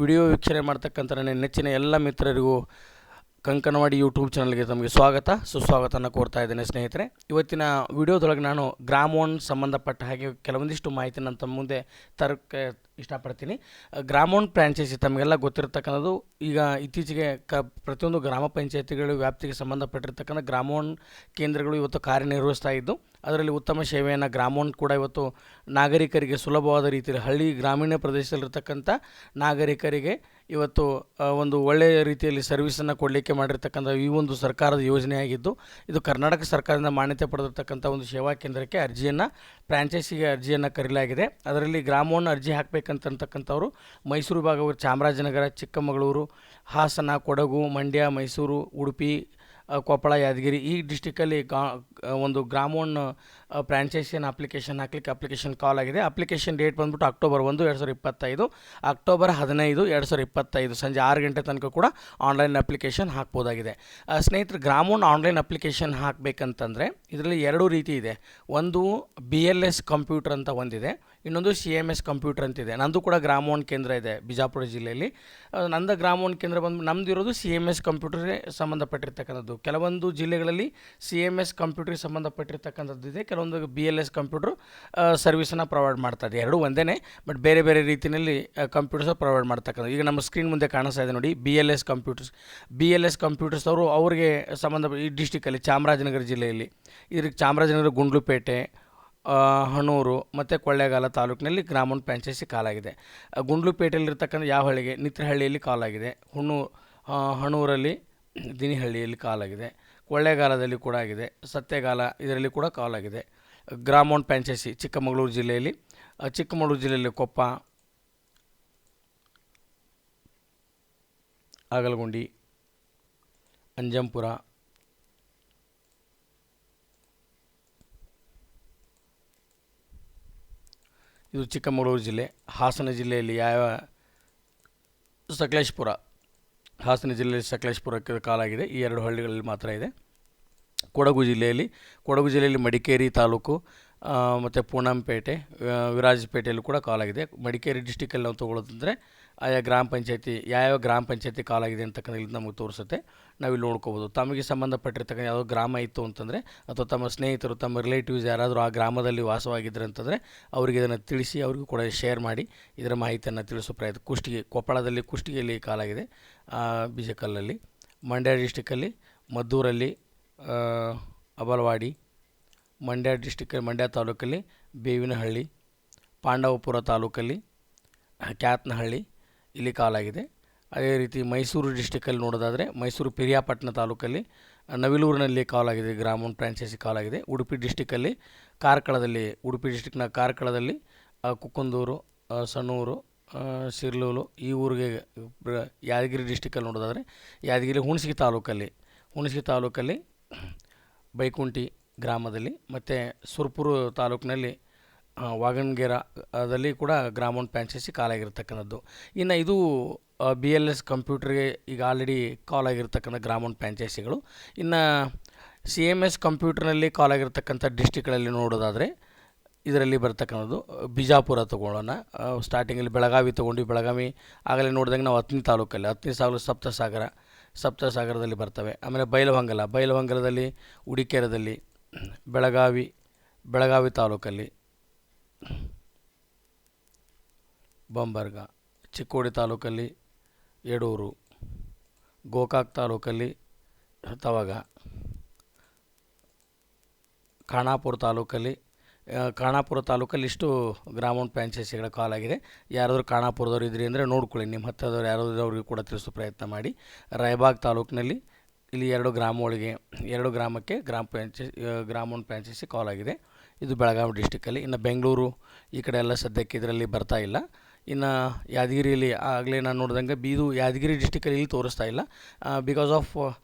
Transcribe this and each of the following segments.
Video ವೀಕ್ಷಣೆ ಮಾಡ್ತಕ್ಕಂಥ ನನ್ನ ನೆಚ್ಚಿನ ಎಲ್ಲ ಮಿತ್ರರಿಗೂ ಕಂಕನವಾಡಿ ಯೂಟ್ಯೂಬ್ ಚಾನಲ್ಗೆ ತಮಗೆ ಸ್ವಾಗತ ಸುಸ್ವಾಗತನ ಕೋರ್ತಾ ಇದ್ದೇನೆ ಸ್ನೇಹಿತರೆ. ಇವತ್ತಿನ ವಿಡಿಯೋದೊಳಗೆ ನಾನು ಗ್ರಾಮೋನ್ ಸಂಬಂಧಪಟ್ಟ ಹಾಗೆ ಕೆಲವೊಂದಿಷ್ಟು ಮಾಹಿತಿ ನಾನು ತಮ್ಮ ಮುಂದೆ ತರಕ್ಕೆ ಇಷ್ಟಪಡ್ತೀನಿ. ಗ್ರಾಮೋನ್ ಫ್ರಾಂಚೈಸಿ ತಮಗೆಲ್ಲ ಗೊತ್ತಿರತಕ್ಕಂಥದ್ದು. ಈಗ ಇತ್ತೀಚೆಗೆ ಪ್ರತಿಯೊಂದು ಗ್ರಾಮ ಪಂಚಾಯತಿಗಳು ವ್ಯಾಪ್ತಿಗೆ ಸಂಬಂಧಪಟ್ಟಿರ್ತಕ್ಕಂಥ ಗ್ರಾಮೋನ್ ಕೇಂದ್ರಗಳು ಇವತ್ತು ಕಾರ್ಯನಿರ್ವಹಿಸ್ತಾ ಇದ್ದು, ಅದರಲ್ಲಿ ಉತ್ತಮ ಸೇವೆಯನ್ನು ಗ್ರಾಮೋನ್ ಕೂಡ ಇವತ್ತು ನಾಗರಿಕರಿಗೆ ಸುಲಭವಾದ ರೀತಿಯಲ್ಲಿ ಹಳ್ಳಿ ಗ್ರಾಮೀಣ ಪ್ರದೇಶದಲ್ಲಿರ್ತಕ್ಕಂಥ ನಾಗರಿಕರಿಗೆ ಇವತ್ತು ಒಂದು ಒಳ್ಳೆಯ ರೀತಿಯಲ್ಲಿ ಸರ್ವಿಸನ್ನು ಕೊಡಲಿಕ್ಕೆ ಮಾಡಿರ್ತಕ್ಕಂಥ ಈ ಒಂದು ಸರ್ಕಾರದ ಯೋಜನೆಯಾಗಿದ್ದು, ಇದು ಕರ್ನಾಟಕ ಸರ್ಕಾರದಿಂದ ಮಾನ್ಯತೆ ಪಡೆದಿರ್ತಕ್ಕಂಥ ಒಂದು ಸೇವಾ ಕೇಂದ್ರಕ್ಕೆ ಫ್ರಾಂಚೈಸಿಗೆ ಅರ್ಜಿಯನ್ನು ಕರೆಯಲಾಗಿದೆ. ಅದರಲ್ಲಿ ಗ್ರಾಮೋನ್ ಅರ್ಜಿ ಹಾಕಬೇಕಂತಕ್ಕಂಥವ್ರು ಮೈಸೂರು ಭಾಗ, ಚಾಮರಾಜನಗರ, ಚಿಕ್ಕಮಗಳೂರು, ಹಾಸನ, ಕೊಡಗು, ಮಂಡ್ಯ, ಮೈಸೂರು, ಉಡುಪಿ, ಕೊಪ್ಪಳ, ಯಾದಗಿರಿ ಈ ಡಿಸ್ಟಿಕಲ್ಲಿ ಒಂದು ಗ್ರಾಮೋನ್ ಫ್ರಾಂಚೈಸಿಯನ್ನು ಅಪ್ಲಿಕೇಶನ್ ಹಾಕಲಿಕ್ಕೆ ಅಪ್ಲಿಕೇಶನ್ ಕಾಲ್ ಆಗಿದೆ. ಅಪ್ಲಿಕೇಶನ್ ಡೇಟ್ ಬಂದುಬಿಟ್ಟು ಅಕ್ಟೋಬರ್ 1, 2025, ಅಕ್ಟೋಬರ್ 15, 2025 ಸಂಜೆ 6 ಗಂಟೆ ತನಕ ಕೂಡ ಆನ್ಲೈನ್ ಅಪ್ಲಿಕೇಶನ್ ಹಾಕ್ಬೋದಾಗಿದೆ. ಸ್ನೇಹಿತರೆ, ಗ್ರಾಮೋನ್ ಆನ್ಲೈನ್ ಅಪ್ಲಿಕೇಶನ್ ಹಾಕಬೇಕಂತಂದರೆ ಇದರಲ್ಲಿ 2 ರೀತಿ ಇದೆ. ಒಂದು BLS ಕಂಪ್ಯೂಟರ್ ಅಂತ ಒಂದಿದೆ, ಇನ್ನೊಂದು CMS ಕಂಪ್ಯೂಟರ್ ಅಂತಿದೆ. ನಂದು ಕೂಡ ಗ್ರಾಮೋನ್ ಕೇಂದ್ರ ಇದೆ ಬಿಜಾಪುರ ಜಿಲ್ಲೆಯಲ್ಲಿ. ನಂದು ಗ್ರಾಮೋನ್ ಕೇಂದ್ರ ನಮ್ಮದು ಇರೋದು CMS ಕಂಪ್ಯೂಟರ್ಗೆ ಸಂಬಂಧಪಟ್ಟಿರ್ತಕ್ಕಂಥದ್ದು. ಕೆಲವೊಂದು ಜಿಲ್ಲೆಗಳಲ್ಲಿ CMS ಕಂಪ್ಯೂಟರ್ಗೆ ಸಂಬಂಧಪಟ್ಟಿರ್ತಕ್ಕಂಥದ್ದು ಇದೆ, ಕೆಲವೊಂದು BLS ಕಂಪ್ಯೂಟರ್ ಸರ್ವಿಸನ್ನು ಪ್ರೊವೈಡ್ ಮಾಡ್ತದೆ. ಎರಡೂ ಒಂದೇ, ಬಟ್ ಬೇರೆ ಬೇರೆ ರೀತಿಯಲ್ಲಿ ಕಂಪ್ಯೂಟರ್ಸ್ ಪ್ರೊವೈಡ್ ಮಾಡ್ತಕ್ಕಂಥ. ಈಗ ನಮ್ಮ ಸ್ಕ್ರೀನ್ ಮುಂದೆ ಕಾಣಿಸ್ತಾ ಇದೆ ನೋಡಿ, BLS ಕಂಪ್ಯೂಟರ್ಸ್ ಅವರು ಅವರಿಗೆ ಈ ಡಿಸ್ಟಿಕಲ್ಲಿ ಚಾಮರಾಜನಗರ ಜಿಲ್ಲೆಯಲ್ಲಿ, ಇದಕ್ಕೆ ಚಾಮರಾಜನಗರ, ಗುಂಡ್ಲುಪೇಟೆ, ಹಣೂರು ಮತ್ತು ಕೊಳ್ಳೇಗಾಲ ತಾಲೂಕಿನಲ್ಲಿ ಗ್ರಾಮೋನ್ ಫ್ರಾಂಚೈಸಿ ಕಾಲಾಗಿದೆ. ಗುಂಡ್ಲುಪೇಟೆಯಲ್ಲಿರ್ತಕ್ಕಂಥ ಯಾವ ಹಳ್ಳಿಗೆ ನಿತ್ರಹಳ್ಳಿಯಲ್ಲಿ ಕಾಲಾಗಿದೆ, ಹಣೂರಲ್ಲಿ ದಿನಿಹಳ್ಳಿಯಲ್ಲಿ ಕಾಲಾಗಿದೆ, ಕೊಳ್ಳೇಗಾಲದಲ್ಲಿ ಕೂಡ ಆಗಿದೆ, ಸತ್ಯಗಾಲ ಇದರಲ್ಲಿ ಕೂಡ ಕಾಲಾಗಿದೆ. ಗ್ರಾಮೋನ್ ಫ್ರಾಂಚೈಸಿ ಚಿಕ್ಕಮಗಳೂರು ಜಿಲ್ಲೆಯಲ್ಲಿ ಕೊಪ್ಪ, ಆಗಲಗುಂಡಿ, ಅಂಜಂಪುರ, ಇದು ಚಿಕ್ಕಮಗಳೂರು ಜಿಲ್ಲೆ. ಹಾಸನ ಜಿಲ್ಲೆಯಲ್ಲಿ ಹಾಸನ ಜಿಲ್ಲೆಯಲ್ಲಿ ಸಕಲೇಶಪುರಕ್ಕೆ ಕಾಲಾಗಿದೆ. ಈ 2 ಹಳ್ಳಿಗಳಲ್ಲಿ ಮಾತ್ರ ಇದೆ. ಕೊಡಗು ಜಿಲ್ಲೆಯಲ್ಲಿ ಮಡಿಕೇರಿ ತಾಲೂಕು ಮತ್ತು ಪೂಣಂಪೇಟೆ, ವಿರಾಜಪೇಟೆಯಲ್ಲೂ ಕೂಡ ಕಾಲಾಗಿದೆ. ಮಡಿಕೇರಿ ಡಿಸ್ಟಿಕಲ್ಲಿ ನಾವು ತೊಗೊಳ್ಳೋದಂದರೆ ಆಯಾ ಯಾವ ಗ್ರಾಮ ಪಂಚಾಯತಿ ಕಾಲಾಗಿದೆ ಅಂತಕ್ಕಂಥ ಇಲ್ಲಿ ನಮಗೆ ತೋರಿಸುತ್ತೆ. ನಾವಿಲ್ಲಿ ನೋಡ್ಕೋಬೋದು. ತಮಗೆ ಸಂಬಂಧಪಟ್ಟಿರ್ತಕ್ಕಂಥ ಯಾವುದೋ ಗ್ರಾಮ ಇತ್ತು ಅಂತಂದರೆ, ಅಥವಾ ತಮ್ಮ ಸ್ನೇಹಿತರು, ತಮ್ಮ ರಿಲೇಟಿವ್ಸ್ ಯಾರಾದರೂ ಆ ಗ್ರಾಮದಲ್ಲಿ ವಾಸವಾಗಿದ್ದರೆ ಅಂತಂದರೆ ಅವರಿಗೆ ಇದನ್ನು ತಿಳಿಸಿ, ಅವ್ರಿಗೂ ಕೂಡ ಶೇರ್ ಮಾಡಿ ಇದರ ಮಾಹಿತಿಯನ್ನು ತಿಳಿಸೋ ಪ್ರಯತ್ನ. ಕೊಪ್ಪಳದಲ್ಲಿ ಕುಷ್ಟಗಿಯಲ್ಲಿ ಕಾಲಾಗಿದೆ, ಬಿಜಕಲ್ಲಲ್ಲಿ. ಮಂಡ್ಯ ಡಿಸ್ಟಿಕಲ್ಲಿ ಮದ್ದೂರಲ್ಲಿ, ಅಬಲವಾಡಿ. ಮಂಡ್ಯ ತಾಲೂಕಲ್ಲಿ ಬೇವಿನಹಳ್ಳಿ, ಪಾಂಡವಪುರ ತಾಲೂಕಲ್ಲಿ ಕ್ಯಾತ್ನಹಳ್ಳಿ ಇಲ್ಲಿ ಕಾಲಾಗಿದೆ. ಅದೇ ರೀತಿ ಮೈಸೂರು ಡಿಸ್ಟಿಕಲ್ಲಿ ನೋಡೋದಾದರೆ ಮೈಸೂರು ಪಿರಿಯಾಪಟ್ಟಣ ತಾಲೂಕಲ್ಲಿ ನವಿಲೂರಿನಲ್ಲಿ ಕಾಲಾಗಿದೆ, ಗ್ರಾಮೋನ್ ಫ್ರಾಂಚೈಸಿ ಕಾಲಾಗಿದೆ. ಉಡುಪಿ ಡಿಸ್ಟಿಕ್ನ ಕಾರ್ಕಳದಲ್ಲಿ ಕುಕ್ಕಂದೂರು, ಸಣ್ಣೂರು, ಸಿರ್ಲೂರು ಈ ಊರಿಗೆ. ಯಾದಗಿರಿ ಡಿಸ್ಟಿಕಲ್ಲಿ ನೋಡೋದಾದರೆ ಯಾದಗಿರಿ ಹುಣಸಗಿ ತಾಲೂಕಲ್ಲಿ ಬೈಕುಂಟಿ ಗ್ರಾಮದಲ್ಲಿ, ಮತ್ತು ಸುರ್ಪುರ ತಾಲೂಕಿನಲ್ಲಿ ವಾಗಣಗೆರೆದಲ್ಲಿ ಕೂಡ ಗ್ರಾಮೋನ್ ಫ್ರಾಂಚೈಸಿ ಕಾಲಾಗಿರ್ತಕ್ಕಂಥದ್ದು. ಇನ್ನು ಇದು BLS ಕಂಪ್ಯೂಟರ್ಗೆ ಈಗ ಆಲ್ರೆಡಿ ಕಾಲ್ ಆಗಿರ್ತಕ್ಕಂಥ ಗ್ರಾಮೋನ್ ಫ್ರಾಂಚೈಸಿಗಳು. ಇನ್ನು CMS ಕಂಪ್ಯೂಟರ್ನಲ್ಲಿ ಕಾಲ್ ಆಗಿರ್ತಕ್ಕಂಥ ಡಿಸ್ಟಿಕ್ಗಳಲ್ಲಿ ನೋಡೋದಾದರೆ ಇದರಲ್ಲಿ ಬರ್ತಕ್ಕಂಥದ್ದು ಬಿಜಾಪುರ ತೊಗೊಳ್ಳೋಣ. ಸ್ಟಾರ್ಟಿಂಗಲ್ಲಿ ಬೆಳಗಾವಿ ಬೆಳಗಾವಿ ಆಗಲೇ ನೋಡಿದಂಗೆ ನಾವು ಹತ್ತನೇ ತಾಲೂಕು ಸಪ್ತಸಾಗರದಲ್ಲಿ ಬರ್ತವೆ. ಆಮೇಲೆ ಬೈಲಹೊಂಗಲದಲ್ಲಿ, ಉಡಿಕೆರೆದಲ್ಲಿ, ಬೆಳಗಾವಿ ತಾಲೂಕಲ್ಲಿ, ಬಂಬರ್ಗ, ಚಿಕ್ಕೋಡಿ ತಾಲೂಕಲ್ಲಿ ಯಡೂರು, ಗೋಕಾಕ್ ತಾಲೂಕಲ್ಲಿ ತವಗ, ಖಾನಾಪುರ ತಾಲೂಕಲ್ಲಿ ಇಷ್ಟು ಗ್ರಾಮೋನ್ ಫ್ರಾಂಚೈಸಿಗಳ ಕಾಲಾಗಿದೆ. ಯಾರಾದರೂ ಖಾನಾಪುರದವ್ರು ಇದ್ರಿ ಅಂದರೆ ನೋಡ್ಕೊಳ್ಳಿ, ನಿಮ್ಮ ಹತ್ತಿರದವ್ರು ಯಾರಾದರೂ ಅವ್ರಿಗೆ ಕೂಡ ತಿಳಿಸೋ ಪ್ರಯತ್ನ ಮಾಡಿ. ರಾಯಬಾಗ್ ತಾಲೂಕಿನಲ್ಲಿ ಇಲ್ಲಿ 2 ಗ್ರಾಮಕ್ಕೆ ಗ್ರಾಮೋನ್ ಫ್ರಾಂಚೈಸಿ ಕಾಲ್ ಆಗಿದೆ. ಇದು ಬೆಳಗಾವಿ ಡಿಸ್ಟಿಕಲ್ಲಿ. ಇನ್ನು ಬೆಂಗಳೂರು ಈ ಕಡೆ ಎಲ್ಲ ಸದ್ಯಕ್ಕೆ ಇದರಲ್ಲಿ ಬರ್ತಾ ಇಲ್ಲ. ಇನ್ನು ಯಾದಗಿರಿಯಲ್ಲಿ ಆಗಲೇ ನಾನು ನೋಡಿದಂಗೆ ಇದು ಯಾದಗಿರಿ ಡಿಸ್ಟಿಕಲ್ಲಿ ಇಲ್ಲಿ ತೋರಿಸ್ತಾ ಇಲ್ಲ, ಬಿಕಾಸ್ ಆಫ್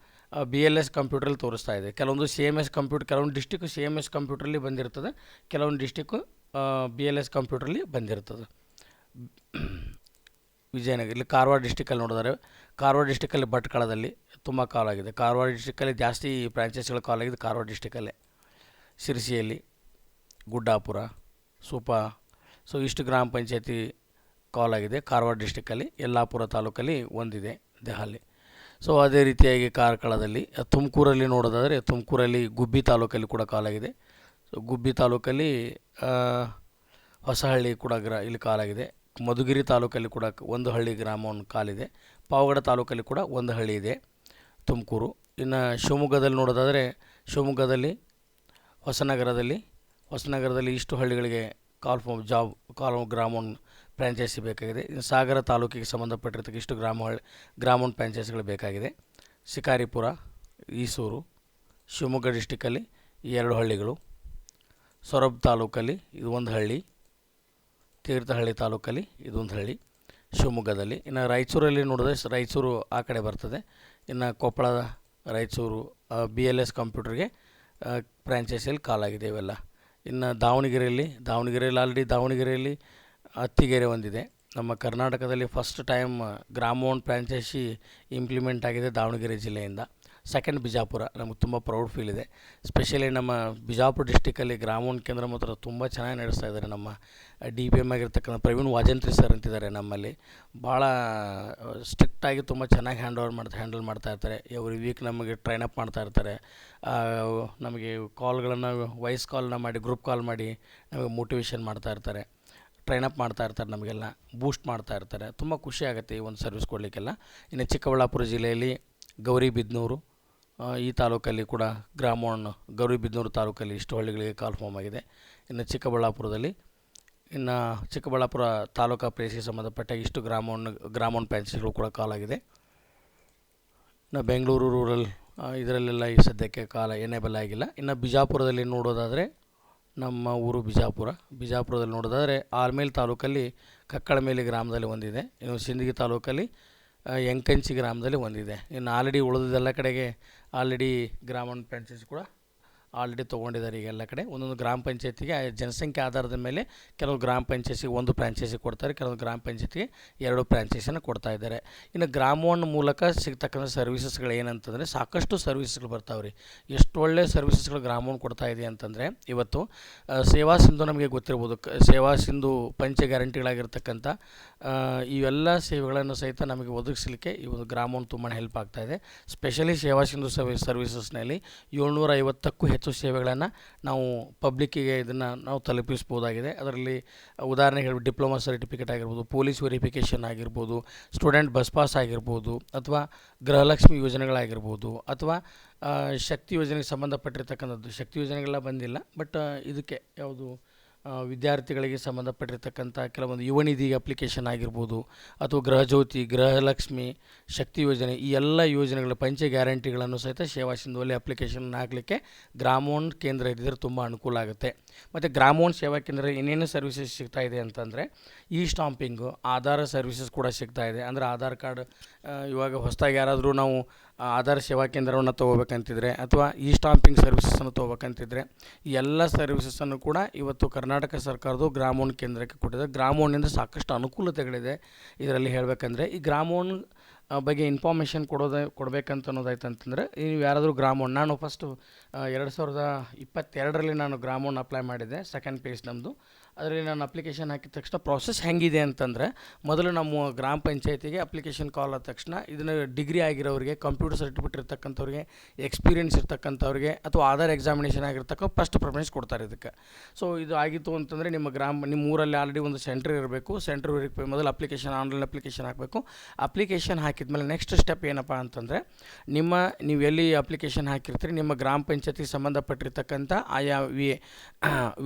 BLS ಕಂಪ್ಯೂಟ್ರಲ್ಲಿ ತೋರಿಸ್ತಾ ಇದೆ. ಕೆಲವೊಂದು ಕೆಲವೊಂದು ಡಿಸ್ಟಿಕ್ಕು CMS ಕಂಪ್ಯೂಟ್ರಲ್ಲಿ ಬಂದಿರ್ತದೆ, ಕೆಲವೊಂದು ಡಿಸ್ಟಿಕ್ಕು BLS ಕಂಪ್ಯೂಟ್ರಲ್ಲಿ ಬಂದಿರ್ತದೆ. ವಿಜಯನಗರ, ಇಲ್ಲಿ ಕಾರವಾರ ಡಿಸ್ಟಿಕಲ್ಲಿ ನೋಡಿದರೆ, ಕಾರವಾರ ಡಿಸ್ಟಿಕಲ್ಲಿ ಭಟ್ಕಳದಲ್ಲಿ ತುಂಬ ಕಾಲಾಗಿದೆ. ಕಾರವಾರ ಡಿಸ್ಟಿಕಲ್ಲಿ ಜಾಸ್ತಿ ಫ್ರಾಂಚೈಸಿಗಳು ಕಾಲಾಗಿದೆ ಕಾರವಾರ ಡಿಸ್ಟಿಕಲ್ಲೇ. ಸಿರ್ಸಿಯಲ್ಲಿ, ಗುಡ್ಡಾಪುರ, ಇಷ್ಟು ಗ್ರಾಮ ಪಂಚಾಯತಿ ಕಾಲ್ ಆಗಿದೆ. ಕಾರವಾರ ಡಿಸ್ಟಿಕ್ಕಲ್ಲಿ ಯಲ್ಲಾಪುರ ತಾಲೂಕಲ್ಲಿ ಒಂದಿದೆ ದೆಹಲಿ. ಸೊ ಅದೇ ರೀತಿಯಾಗಿ ಕಾರ್ಕಳದಲ್ಲಿ, ತುಮಕೂರಲ್ಲಿ ನೋಡೋದಾದರೆ ತುಮಕೂರಲ್ಲಿ ಗುಬ್ಬಿ ತಾಲೂಕಲ್ಲಿ ಕೂಡ ಕಾಲಾಗಿದೆ. ಸೊ ಗುಬ್ಬಿ ತಾಲೂಕಲ್ಲಿ ಹೊಸಹಳ್ಳಿ ಕೂಡ ಇಲ್ಲಿ ಕಾಲಾಗಿದೆ. ಮಧುಗಿರಿ ತಾಲೂಕಲ್ಲಿ ಕೂಡ ಒಂದು ಹಳ್ಳಿ ಗ್ರಾಮವನ್ನು ಕಾಲಿದೆ. ಪಾವಗಡ ತಾಲೂಕಲ್ಲಿ ಕೂಡ ಒಂದು ಹಳ್ಳಿ ಇದೆ ತುಮಕೂರು. ಇನ್ನು ಶಿವಮೊಗ್ಗದಲ್ಲಿ ನೋಡೋದಾದರೆ ಶಿವಮೊಗ್ಗದಲ್ಲಿ ಹೊಸನಗರದಲ್ಲಿ ಇಷ್ಟು ಹಳ್ಳಿಗಳಿಗೆ ಕಾಲ್ ಗ್ರಾಮೋನ್ ಫ್ರ್ಯಾಂಚೈಸಿ ಬೇಕಾಗಿದೆ. ಇನ್ನು ಸಾಗರ ತಾಲೂಕಿಗೆ ಸಂಬಂಧಪಟ್ಟಿರ್ತಕ್ಕ ಇಷ್ಟು ಗ್ರಾಮೋನ್ ಫ್ರ್ಯಾಂಚೈಸಿಗಳು ಬೇಕಾಗಿದೆ. ಶಿಕಾರಿಪುರ, ಈಸೂರು, ಶಿವಮೊಗ್ಗ ಡಿಸ್ಟಿಕ್ಕಲ್ಲಿ 2 ಹಳ್ಳಿಗಳು. ಸೊರಬ ತಾಲೂಕಲ್ಲಿ ಇದು ಒಂದು ಹಳ್ಳಿ. ತೀರ್ಥಹಳ್ಳಿ ತಾಲೂಕಲ್ಲಿ ಇದೊಂದು ಹಳ್ಳಿ ಶಿವಮೊಗ್ಗದಲ್ಲಿ. ಇನ್ನು ರಾಯಚೂರಲ್ಲಿ ನೋಡಿದ್ರೆ ರಾಯಚೂರು ಆ ಕಡೆ ಬರ್ತದೆ. ಇನ್ನು ಕೊಪ್ಪಳ, ರಾಯಚೂರು BLS ಕಂಪ್ಯೂಟರ್ಗೆ ಫ್ರ್ಯಾಂಚೈಸಿಯಲ್ಲಿ ಕಾಲಾಗಿದೆ ಇವೆಲ್ಲ. ಇನ್ನು ದಾವಣಗೆರೆಯಲ್ಲಿ ಅತ್ತಿಗೆರೆ ಒಂದಿದೆ. ನಮ್ಮ ಕರ್ನಾಟಕದಲ್ಲಿ ಫಸ್ಟ್ ಟೈಮ್ ಗ್ರಾಮೋನ್ ಫ್ರ್ಯಾಂಚೈಸಿ ಇಂಪ್ಲಿಮೆಂಟ್ ಆಗಿದೆ ದಾವಣಗೆರೆ ಜಿಲ್ಲೆಯಿಂದ. ಸೆಕೆಂಡ್ ಬಿಜಾಪುರ. ನಮಗೆ ತುಂಬ ಪ್ರೌಡ್ ಫೀಲ್ ಇದೆ. ಸ್ಪೆಷಲಿ ನಮ್ಮ ಬಿಜಾಪುರ ಡಿಸ್ಟಿಕ್ಕಲ್ಲಿ ಗ್ರಾಮೋನ್ ಕೇಂದ್ರ ಮಾತ್ರ ತುಂಬ ಚೆನ್ನಾಗಿ ನಡೆಸ್ತಾ ಇದ್ದಾರೆ. ನಮ್ಮ DPM ಆಗಿರ್ತಕ್ಕಂಥ ಪ್ರವೀಣ್ ವಾಜಂತ್ರಿ ಸರ್ ಅಂತಿದ್ದಾರೆ ನಮ್ಮಲ್ಲಿ. ಭಾಳ ಸ್ಟ್ರಿಕ್ಟಾಗಿ ತುಂಬ ಚೆನ್ನಾಗಿ ಹ್ಯಾಂಡಲ್ ಮಾಡ್ತಾ ಇರ್ತಾರೆ. ಎವ್ರಿ ವೀಕ್ ನಮಗೆ ಟ್ರೈನಪ್ ಮಾಡ್ತಾ ಇರ್ತಾರೆ. ನಮಗೆ ಕಾಲ್ಗಳನ್ನು ವಾಯ್ಸ್ ಕಾಲ್ನ ಮಾಡಿ, ಗ್ರೂಪ್ ಕಾಲ್ ಮಾಡಿ ನಮಗೆ ಮೋಟಿವೇಶನ್ ಮಾಡ್ತಾ ಇರ್ತಾರೆ, ಟ್ರೈನಪ್ ಮಾಡ್ತಾ ಇರ್ತಾರೆ, ನಮಗೆಲ್ಲ ಬೂಸ್ಟ್ ಮಾಡ್ತಾ ಇರ್ತಾರೆ. ತುಂಬ ಖುಷಿ ಆಗುತ್ತೆ ಈ ಒಂದು ಸರ್ವಿಸ್ ಕೊಡಲಿಕ್ಕೆಲ್ಲ. ಇನ್ನು ಚಿಕ್ಕಬಳ್ಳಾಪುರ ಜಿಲ್ಲೆಯಲ್ಲಿ ಗೌರಿಬಿದನೂರು ಈ ತಾಲೂಕಲ್ಲಿ ಕೂಡ ಗೌರಿಬಿದನೂರು ತಾಲೂಕಲ್ಲಿ ಇಷ್ಟು ಹಳ್ಳಿಗಳಿಗೆ ಕಾಲ್ ಫಾರ್ಮ್ ಆಗಿದೆ. ಇನ್ನು ಚಿಕ್ಕಬಳ್ಳಾಪುರ ತಾಲೂಕಾ ಪ್ಲೇಸಿಗೆ ಸಂಬಂಧಪಟ್ಟ ಇಷ್ಟು ಗ್ರಾಮೋನ್ ಫ್ರ್ಯಾಂಚೈಸಿಗಳು ಕೂಡ ಕಾಲಾಗಿದೆ. ಇನ್ನು ಬೆಂಗಳೂರು ರೂರಲ್ ಇದರಲ್ಲೆಲ್ಲ ಈ ಸದ್ಯಕ್ಕೆ ಎನೇಬಲ್ ಆಗಿಲ್ಲ. ಇನ್ನು ಬಿಜಾಪುರದಲ್ಲಿ ನೋಡೋದಾದರೆ ನಮ್ಮ ಊರು ಬಿಜಾಪುರದಲ್ಲಿ ನೋಡೋದಾದರೆ ಆಲ್ಮೇಲ್ ತಾಲೂಕಲ್ಲಿ ಕಕ್ಕಳಮೇಲಿ ಗ್ರಾಮದಲ್ಲಿ ಒಂದಿದೆ. ಇನ್ನು ಸಿಂದಗಿ ತಾಲೂಕಲ್ಲಿ ಎಂಕಂಚಿ ಗ್ರಾಮದಲ್ಲಿ ಒಂದಿದೆ. ಇನ್ನು ಆಲ್ರೆಡಿ ಉಳಿದೆಲ್ಲ ಕಡೆಗೆ ಗ್ರಾಮೋನ್ ಫ್ರ್ಯಾಂಚೈಸಿ ಕೂಡ ತೊಗೊಂಡಿದ್ದಾರೆ. ಈಗ ಎಲ್ಲ ಕಡೆ ಒಂದೊಂದು ಗ್ರಾಮ ಪಂಚಾಯತಿಗೆ ಜನಸಂಖ್ಯೆ ಆಧಾರದ ಮೇಲೆ ಕೆಲವು ಗ್ರಾಮ ಪಂಚಾಯತಿಗೆ 1 ಫ್ರ್ಯಾಂಚೈಸಿ ಕೊಡ್ತಾರೆ, ಕೆಲವೊಂದು ಗ್ರಾಮ ಪಂಚಾಯತಿಗೆ 2 ಫ್ರ್ಯಾಂಚೈಸಿನ ಕೊಡ್ತಾ ಇದ್ದಾರೆ. ಇನ್ನು ಗ್ರಾಮೋನ್ ಮೂಲಕ ಸಿಗ್ತಕ್ಕಂಥ ಸರ್ವಿಸಸ್ಗಳು ಏನಂತಂದರೆ ಸಾಕಷ್ಟು ಸರ್ವಿಸಸ್ಗಳು ಬರ್ತಾವೆ ರೀ. ಎಷ್ಟು ಒಳ್ಳೆಯ ಸರ್ವಿಸಸ್ಗಳು ಗ್ರಾಮೋನ್ ಕೊಡ್ತಾ ಇದೆ ಅಂತಂದರೆ ಇವತ್ತು ಸೇವಾ ಸಿಂಧು ನಮಗೆ ಗೊತ್ತಿರ್ಬೋದು. ಸೇವಾ ಸಿಂಧು ಪಂಚ ಗ್ಯಾರಂಟಿಗಳಾಗಿರ್ತಕ್ಕಂಥ ಇವೆಲ್ಲ ಸೇವೆಗಳನ್ನು ಸಹಿತ ನಮಗೆ ಒದಗಿಸಲಿಕ್ಕೆ ಈ ಒಂದು ಗ್ರಾಮೋನ್ ತುಂಬಾ ಹೆಲ್ಪ್ ಆಗ್ತಾಯಿದೆ. ಸ್ಪೆಷಲಿ ಸೇವಾ ಸಿಂಧು ಸರ್ವಿಸಸ್ನಲ್ಲಿ 750ಕ್ಕೂ ಹೆಚ್ಚು ಸೇವೆಗಳನ್ನು ನಾವು ಪಬ್ಲಿಕ್ಕಿಗೆ ನಾವು ತಲುಪಿಸ್ಬೋದಾಗಿದೆ. ಅದರಲ್ಲಿ ಉದಾಹರಣೆಗೆ ಡಿಪ್ಲೊಮಾ ಸರ್ಟಿಫಿಕೇಟ್ ಆಗಿರ್ಬೋದು, ಪೊಲೀಸ್ ವೆರಿಫಿಕೇಷನ್ ಆಗಿರ್ಬೋದು, ಸ್ಟೂಡೆಂಟ್ ಬಸ್ ಪಾಸ್ ಆಗಿರ್ಬೋದು, ಅಥವಾ ಗೃಹಲಕ್ಷ್ಮಿ ಯೋಜನೆಗಳಾಗಿರ್ಬೋದು, ಅಥವಾ ಶಕ್ತಿ ಯೋಜನೆಗೆ ಸಂಬಂಧಪಟ್ಟಿರ್ತಕ್ಕಂಥದ್ದು. ಶಕ್ತಿ ಯೋಜನೆಗಳೆಲ್ಲ ಬಂದಿಲ್ಲ, ಬಟ್ ಇದಕ್ಕೆ ಯಾವುದು ವಿದ್ಯಾರ್ಥಿಗಳಿಗೆ ಸಂಬಂಧಪಟ್ಟಿರ್ತಕ್ಕಂಥ ಕೆಲವೊಂದು ಯುವ ನಿಧಿ ಅಪ್ಲಿಕೇಶನ್ ಆಗಿರ್ಬೋದು, ಅಥವಾ ಗೃಹಜ್ಯೋತಿ, ಗೃಹಲಕ್ಷ್ಮಿ, ಶಕ್ತಿ ಯೋಜನೆ, ಈ ಎಲ್ಲ ಯೋಜನೆಗಳ ಪಂಚ ಗ್ಯಾರಂಟಿಗಳನ್ನು ಸಹಿತ ಸೇವಾ ಸಿಂಧುವಲ್ಲಿ ಅಪ್ಲಿಕೇಶನ್ ಹಾಕಲಿಕ್ಕೆ ಗ್ರಾಮೋನ್ ಕೇಂದ್ರ ಇದ್ದರೆ ತುಂಬ ಅನುಕೂಲ ಆಗುತ್ತೆ. ಮತ್ತು ಗ್ರಾಮೋನ್ ಸೇವಾ ಕೇಂದ್ರ ಏನೇನು ಸರ್ವಿಸಸ್ ಸಿಗ್ತಾ ಇದೆ ಅಂತಂದರೆ ಸ್ಟಾಂಪಿಂಗು, ಆಧಾರ್ ಸರ್ವಿಸಸ್ ಕೂಡ ಸಿಗ್ತಾ ಇದೆ. ಅಂದರೆ ಆಧಾರ್ ಕಾರ್ಡ್ ಇವಾಗ ಹೊಸದಾಗಿ ಯಾರಾದರೂ ನಾವು ಆಧಾರ್ ಸೇವಾ ಕೇಂದ್ರವನ್ನು ತೊಗೋಬೇಕಂತಿದ್ರೆ ಅಥವಾ ಸ್ಟಾಂಪಿಂಗ್ ಸರ್ವಿಸಸ್ಸನ್ನು ತೊಗೋಬೇಕಂತಿದ್ರೆ ಈ ಎಲ್ಲ ಸರ್ವಿಸಸ್ಸನ್ನು ಕೂಡ ಇವತ್ತು ಕರ್ನಾಟಕ ಸರ್ಕಾರದ್ದು ಗ್ರಾಮೋನ್ ಕೇಂದ್ರಕ್ಕೆ ಕೊಟ್ಟಿದೆ. ಗ್ರಾಮೋನ್ನಿಂದ ಸಾಕಷ್ಟು ಅನುಕೂಲತೆಗಳಿದೆ. ಇದರಲ್ಲಿ ಹೇಳಬೇಕಂದ್ರೆ ಈ ಗ್ರಾಮೋನ್ ಬಗ್ಗೆ ಇನ್ಫಾರ್ಮೇಷನ್ ಕೊಡಬೇಕಂತ ಅನ್ನೋದಾಯ್ತು ಅಂತಂದರೆ, ನೀವು ಯಾರಾದರೂ ಗ್ರಾಮೋನ್, ನಾನು ಫಸ್ಟು 2022ರಲ್ಲಿ ನಾನು ಗ್ರಾಮೋನ್ ಅಪ್ಲೈ ಮಾಡಿದ್ದೆ. ಸೆಕೆಂಡ್ ಪೇಜ್ ನಮ್ಮದು. ಅದರಲ್ಲಿ ನಾನು ಅಪ್ಲಿಕೇಶನ್ ಹಾಕಿದ ತಕ್ಷಣ ಪ್ರಾಸೆಸ್ ಹೆಂಗಿದೆ ಅಂತಂದರೆ, ಮೊದಲು ನಮ್ಮ ಗ್ರಾಮ ಪಂಚಾಯತಿಗೆ ಅಪ್ಲಿಕೇಶನ್ ಕಾಲ್ ಆದ ತಕ್ಷಣ ಇದನ್ನು ಡಿಗ್ರಿ ಆಗಿರೋರಿಗೆ, ಕಂಪ್ಯೂಟರ್ ಸರ್ಟಿಫಿಕೇಟ್ ಇರ್ತಕ್ಕಂಥವ್ರಿಗೆ, ಎಕ್ಸ್ಪೀರಿಯೆನ್ಸ್ ಇರ್ತಕ್ಕಂಥವ್ರಿಗೆ, ಅಥವಾ ಆಧಾರ್ ಎಕ್ಸಾಮಿನೇಷನ್ ಆಗಿರ್ತಕ್ಕ ಫಸ್ಟ್ ಪ್ರಿಫರೆನ್ಸ್ ಕೊಡ್ತಾರೆ ಇದಕ್ಕೆ. ಸೊ ಇದು ಆಗಿತ್ತು ಅಂತಂದರೆ ನಿಮ್ಮ ಊರಲ್ಲಿ ಆಲ್ರೆಡಿ ಒಂದು ಸೆಂಟರ್ ಇರಬೇಕು. ಸೆಂಟ್ರಿಗೆ ಮೊದಲು ಆನ್ಲೈನ್ ಅಪ್ಲಿಕೇಶನ್ ಹಾಕಬೇಕು. ಅಪ್ಲಿಕೇಶನ್ ಹಾಕಿದ್ಮೇಲೆ ನೆಕ್ಸ್ಟ್ ಸ್ಟೆಪ್ ಏನಪ್ಪ ಅಂತಂದರೆ, ನೀವು ಎಲ್ಲಿ ಅಪ್ಲಿಕೇಶನ್ ಹಾಕಿರ್ತೀರಿ ನಿಮ್ಮ ಗ್ರಾಮ ಪಂಚಾಯತಿಗೆ ಸಂಬಂಧಪಟ್ಟಿರ್ತಕ್ಕಂಥ ಆಯಾ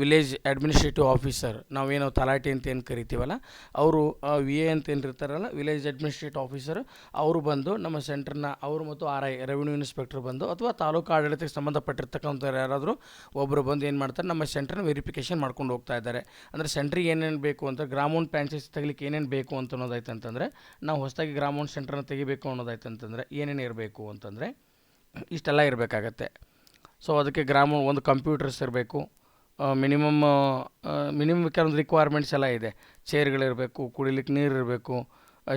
ವಿಲೇಜ್ ಅಡ್ಮಿನಿಸ್ಟ್ರೇಟಿವ್ ಆಫೀಸರ್, ನಾವೇನೋ ತಲಾಟೆ ಅಂತ ಏನು ಕರಿತೀವಲ್ಲ, ಅವರು VA ಅಂತ ಏನಿರ್ತಾರಲ್ಲ, ವಿಲೇಜ್ ಅಡ್ಮಿನಿಸ್ಟ್ರೇಟಿವ್ ಆಫೀಸರ್, ಅವರು ಬಂದು ನಮ್ಮ ಸೆಂಟರ್ನ, ಅವರು ಮತ್ತು RI ರೆವಿನ್ಯೂ ಇನ್ಸ್ಪೆಕ್ಟರ್ ಬಂದು, ಅಥವಾ ತಾಲೂಕು ಆಡಳಿತಕ್ಕೆ ಸಂಬಂಧಪಟ್ಟಿರ್ತಕ್ಕಂಥವ್ರು ಯಾರಾದರೂ ಒಬ್ಬರು ಬಂದು ಏನು ಮಾಡ್ತಾರೆ, ನಮ್ಮ ಸೆಂಟರ್ನ ವೆರಿಫಿಕೇಷನ್ ಮಾಡ್ಕೊಂಡು ಹೋಗ್ತಾ ಇದ್ದಾರೆ. ಅಂದರೆ ಸೆಂಟ್ರಿಗೆ ಏನೇನು ಬೇಕು ಅಂತ, ಗ್ರಾಮೋನ್ ಫ್ರ್ಯಾಂಚೈಸಿ ತೆಗಿಲಿಕ್ಕೆ ಏನೇನು ಬೇಕು ಅಂತ ಅನ್ನೋದಾಯ್ತು ಅಂತಂದರೆ, ನಾವು ಹೊಸದಾಗಿ ಗ್ರಾಮೋನ್ ಸೆಂಟರ್ನ ತೆಗಿಬೇಕು ಅನ್ನೋದಾಯ್ತು ಅಂತಂದರೆ ಏನೇನು ಇರಬೇಕು ಅಂತಂದರೆ ಇಷ್ಟೆಲ್ಲ ಇರಬೇಕಾಗತ್ತೆ. ಸೊ ಅದಕ್ಕೆ ಗ್ರಾಮೋನ್ ಒಂದು ಕಂಪ್ಯೂಟರ್ಸ್ ಇರಬೇಕು. ಮಿನಿಮಮ್ ಕೆಲವೊಂದು ರಿಕ್ವೈರ್ಮೆಂಟ್ಸ್ ಎಲ್ಲ ಇದೆ. ಚೇರ್ಗಳಿರಬೇಕು, ಕುಡಿಲಿಕ್ಕೆ ನೀರು ಇರಬೇಕು,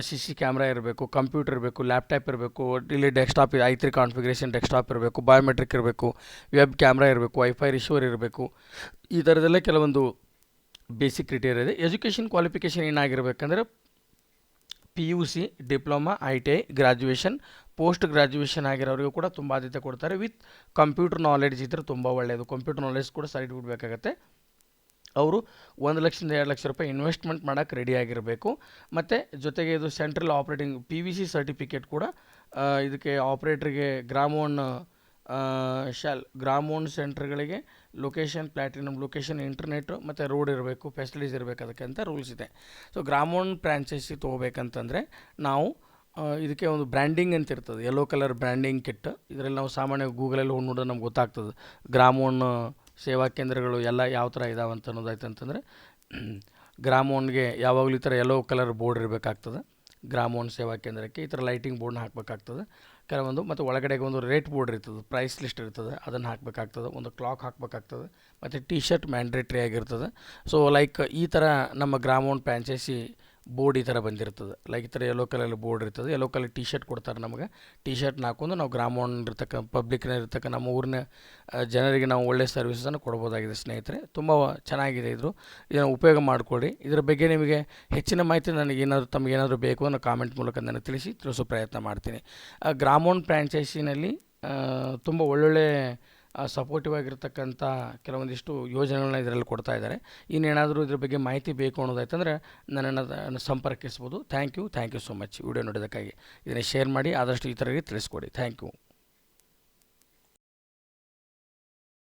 CC ಕ್ಯಾಮ್ರಾ ಇರಬೇಕು, ಕಂಪ್ಯೂಟರ್ ಇರಬೇಕು, ಲ್ಯಾಪ್ಟಾಪ್ ಇರಬೇಕು, ಇಲ್ಲಿ ಡೆಸ್ಕ್ಟಾಪ್ i3 ಕಾನ್ಫಿಗರೇಷನ್ ಡೆಸ್ಕ್ಟಾಪ್ ಇರಬೇಕು, ಬಯೋಮೆಟ್ರಿಕ್ ಇರಬೇಕು, ವೆಬ್ ಕ್ಯಾಮ್ರಾ ಇರಬೇಕು, ವೈಫೈ ರಿಸೀವರ್ ಇರಬೇಕು. ಈ ಥರದಲ್ಲೇ ಕೆಲವೊಂದು ಬೇಸಿಕ್ ಕ್ರೈಟೀರಿಯಾ ಇದೆ. ಎಜುಕೇಷನ್ ಕ್ವಾಲಿಫಿಕೇಷನ್ ಏನಾಗಿರ್ಬೇಕಂದ್ರೆ PUC, diploma, ITI, graduation, post graduation ಆಗಿರೋರಿಗೂ ಕೂಡ ತುಂಬ ಆದ್ಯತೆ ಕೊಡ್ತಾರೆ. ವಿತ್ ಕಂಪ್ಯೂಟರ್ ನಾಲೆಡ್ಜ್ ಇದ್ದರೆ ತುಂಬ ಒಳ್ಳೆಯದು. ಕಂಪ್ಯೂಟರ್ ನಾಲೆಡ್ಜ್ ಕೂಡ ಸರ್ಟಿಫಿಕೇಟ್ ಬೇಕಾಗುತ್ತೆ. ಅವರು 1 ಲಕ್ಷದಿಂದ 2 ಲಕ್ಷ ರೂಪಾಯಿ ಇನ್ವೆಸ್ಟ್ಮೆಂಟ್ ಮಾಡೋಕ್ಕೆ ರೆಡಿ ಆಗಿರಬೇಕು. ಮತ್ತು ಜೊತೆಗೆ ಇದು ಸೆಂಟ್ರಲ್ ಆಪ್ರೇಟಿಂಗ್ PVC ಸರ್ಟಿಫಿಕೇಟ್ ಕೂಡ ಇದಕ್ಕೆ ಆಪ್ರೇಟ್ರಿಗೆ ಗ್ರಾಮ್ ಓನ್ ಸೆಂಟ್ರ್ಗಳಿಗೆ ಲೊಕೇಶನ್, ಪ್ಲಾಟಿನಮ್ ಲೊಕೇಶನ್, ಇಂಟರ್ನೆಟ್ ಮತ್ತು ರೋಡ್ ಇರಬೇಕು, ಫೆಸಿಲಿಟೀಸ್ ಇರಬೇಕು, ಅದಕ್ಕೆ ಅಂತ ರೂಲ್ಸ್ ಇದೆ. ಸೊ ಗ್ರಾಮ್ ಓನ್ ಫ್ರಾಂಚೈಸಿ ತೊಗೋಬೇಕಂತಂದರೆ ನಾವು ಇದಕ್ಕೆ ಒಂದು ಬ್ರ್ಯಾಂಡಿಂಗ್ ಅಂತ ಇರ್ತದೆ, ಯೆಲ್ಲೋ ಕಲರ್ ಬ್ರ್ಯಾಂಡಿಂಗ್ ಕಿಟ್. ಇದರಲ್ಲಿ ನಾವು ಸಾಮಾನ್ಯ ಗೂಗಲಲ್ಲಿ ಹೋಗಿ ನೋಡಿದ್ರೆ ನಮ್ಗೆ ಗೊತ್ತಾಗ್ತದೆ ಗ್ರಾಮ್ ಓನ್ ಸೇವಾ ಕೇಂದ್ರಗಳು ಎಲ್ಲ ಯಾವ ಥರ ಇದಾವೆ ಅಂತ ಅನ್ನೋದಾಯ್ತು ಅಂತಂದರೆ, ಗ್ರಾಮ್ ಓನ್ಗೆ ಯಾವಾಗಲೂ ಈ ಥರ ಯೆಲ್ಲೋ ಕಲರ್ ಬೋರ್ಡ್ ಇರಬೇಕಾಗ್ತದೆ. ಗ್ರಾಮ್ ಓನ್ ಸೇವಾ ಕೇಂದ್ರಕ್ಕೆ ಈ ಥರ ಲೈಟಿಂಗ್ ಬೋರ್ಡ್ನ ಹಾಕಬೇಕಾಗ್ತದೆ ಕೆಲವೊಂದು. ಮತ್ತು ಒಳಗಡೆಗೆ ಒಂದು ರೇಟ್ ಬೋರ್ಡ್ ಇರ್ತದೆ, ಪ್ರೈಸ್ ಲಿಸ್ಟ್ ಇರ್ತದೆ, ಅದನ್ನು ಹಾಕಬೇಕಾಗ್ತದೆ. ಒಂದು ಕ್ಲಾಕ್ ಹಾಕಬೇಕಾಗ್ತದೆ. ಮತ್ತು ಟಿ ಶರ್ಟ್ ಮ್ಯಾಂಡ್ರೇಟ್ರಿ ಆಗಿರ್ತದೆ. ಸೊ ಲೈಕ್ ಈ ಥರ ನಮ್ಮ ಗ್ರಾಮ್ ಓನ್ ಫ್ರಾಂಚೈಸಿ ಬೋರ್ಡ್ ಈ ಥರ ಬಂದಿರ್ತದೆ. ಲೈಕ್ ಈ ಥರ ಯೆಲ್ಲೋ ಕಲರ್ ಬೋರ್ಡ್ ಇರ್ತದೆ, ಯೆಲ್ಲೋ ಕಲರ್ ಟಿ ಶರ್ಟ್ ಕೊಡ್ತಾರೆ ನಮಗೆ. ಟಿ ಶರ್ಟ್ನ ಹಾಕೊಂಡು ನಾವು ಗ್ರಾಮ್ ಓನ್ ಪಬ್ಲಿಕ್ನ ನಮ್ಮ ಊರಿನ ಜನರಿಗೆ ನಾವು ಒಳ್ಳೆಯ ಸರ್ವಿಸನ್ನು ಕೊಡ್ಬೋದಾಗಿದೆ ಸ್ನೇಹಿತರೆ. ತುಂಬ ಚೆನ್ನಾಗಿದೆ ಇದನ್ನು ಉಪಯೋಗ ಮಾಡಿಕೊಳ್ಳಿ. ಇದರ ಬಗ್ಗೆ ನಿಮಗೆ ಹೆಚ್ಚಿನ ಮಾಹಿತಿ ತಮಗೇನಾದರೂ ಬೇಕು ಅನ್ನೋ ಕಾಮೆಂಟ್ ಮೂಲಕ ನನಗೆ ತಿಳಿಸೋ ಪ್ರಯತ್ನ ಮಾಡ್ತೀನಿ. ಗ್ರಾಮ್ ಓನ್ ಫ್ರಾಂಚೈಸಿನಲ್ಲಿ ತುಂಬ ಒಳ್ಳೊಳ್ಳೆ ಸಪೋರ್ಟಿವ್ ಆಗಿರ್ತಕ್ಕಂಥ ಕೆಲವೊಂದಿಷ್ಟು ಯೋಜನೆಗಳನ್ನ ಇದರಲ್ಲಿ ಕೊಡ್ತಾ ಇದ್ದಾರೆ. ಇನ್ನೇನಾದರೂ ಇದ್ರ ಬಗ್ಗೆ ಮಾಹಿತಿ ಬೇಕು ಅನ್ನೋದಾಯ್ತಂದರೆ ನನ್ನನ್ನು ಸಂಪರ್ಕಿಸ್ಬೋದು. Thank you so much video ನೋಡೋದಕ್ಕಾಗಿ. ಇದನ್ನು ಶೇರ್ ಮಾಡಿ, ಆದಷ್ಟು ಇತರರಿಗೆ ತಿಳಿಸ್ಕೊಡಿ. Thank you.